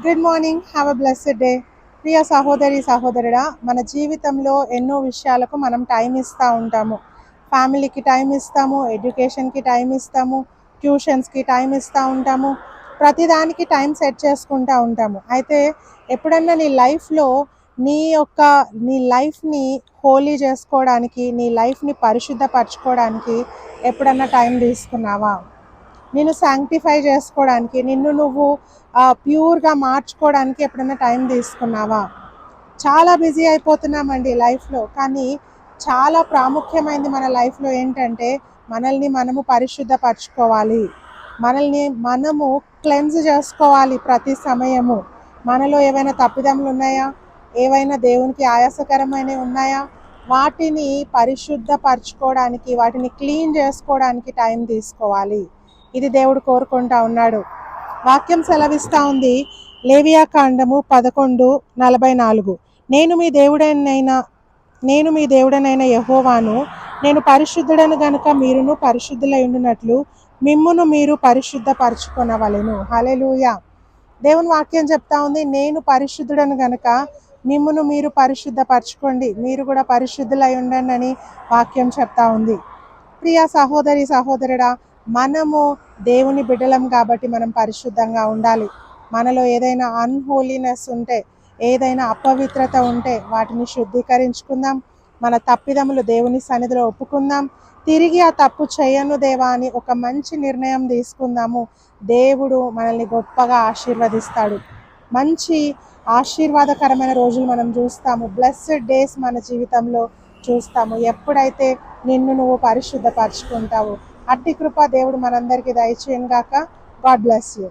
Good morning, have a blessed day. ప్రియ సహోదరి సహోదరుడా, మన జీవితంలో ఎన్నో విషయాలకు మనం టైం ఇస్తూ ఉంటాము. ఫ్యామిలీకి టైం ఇస్తాము, ఎడ్యుకేషన్కి టైం ఇస్తాము, ట్యూషన్స్కి టైం ఇస్తూ ఉంటాము, ప్రతిదానికి టైం సెట్ చేసుకుంటూ ఉంటాము. అయితే ఎప్పుడన్నా నీ లైఫ్ని హోలీ చేసుకోవడానికి, నీ లైఫ్ని పరిశుద్ధపరచుకోవడానికి ఎప్పుడన్నా టైం తీసుకున్నావా? నిన్ను శాంక్టిఫై చేసుకోవడానికి, నిన్ను నువ్వు ప్యూర్గా మార్చుకోవడానికి ఎప్పుడైనా టైం తీసుకున్నావా? చాలా బిజీ అయిపోతున్నామండి లైఫ్లో. కానీ చాలా ప్రాముఖ్యమైనది మన లైఫ్లో ఏంటంటే మనల్ని మనము పరిశుద్ధపరచుకోవాలి, మనల్ని మనము క్లెన్స్ చేసుకోవాలి. ప్రతి సమయము మనలో ఏవైనా తప్పిదములు ఉన్నాయా, ఏవైనా దేవునికి ఆయాసకరమైనవి ఉన్నాయా, వాటిని పరిశుద్ధపరచుకోవడానికి, వాటిని క్లీన్ చేసుకోవడానికి టైం తీసుకోవాలి. ఇది దేవుడు కోరుకుంటా ఉన్నాడు. వాక్యం సెలవిస్తూ ఉంది, లేవియా కాండము 11:44. నేను మీ దేవుడనైన యెహోవాను, నేను పరిశుద్ధుడను గనుక మీరును పరిశుద్ధులై ఉండునట్లు మిమ్మును మీరు పరిశుద్ధపరచుకొనవలెను. హల్లెలూయా. దేవుని వాక్యం చెప్తా ఉంది, నేను పరిశుద్ధుడను గనుక మిమ్మును మీరు పరిశుద్ధపరచుకోండి, మీరు కూడా పరిశుద్ధులై ఉండండి అని వాక్యం చెప్తా ఉంది. ప్రియ సహోదరి సహోదరుడా, మనము దేవుని బిడ్డలం కాబట్టి మనం పరిశుద్ధంగా ఉండాలి. మనలో ఏదైనా అన్హోలీనెస్ ఉంటే, ఏదైనా అపవిత్రత ఉంటే వాటిని శుద్ధీకరించుకుందాం. మన తప్పిదములు దేవుని సన్నిధిలో ఒప్పుకుందాం. తిరిగి ఆ తప్పు చేయను దేవా అని ఒక మంచి నిర్ణయం తీసుకుందాము. దేవుడు మనల్ని గొప్పగా ఆశీర్వదిస్తాడు. మంచి ఆశీర్వాదకరమైన రోజులు మనం చూస్తాము. బ్లెస్డ్ డేస్ మన జీవితంలో చూస్తాము, ఎప్పుడైతే నిన్ను నువ్వు పరిశుద్ధపరచుకుంటావు. అట్టి కృప దేవుడు మనందరికీ దయచేయను గాక. God bless you.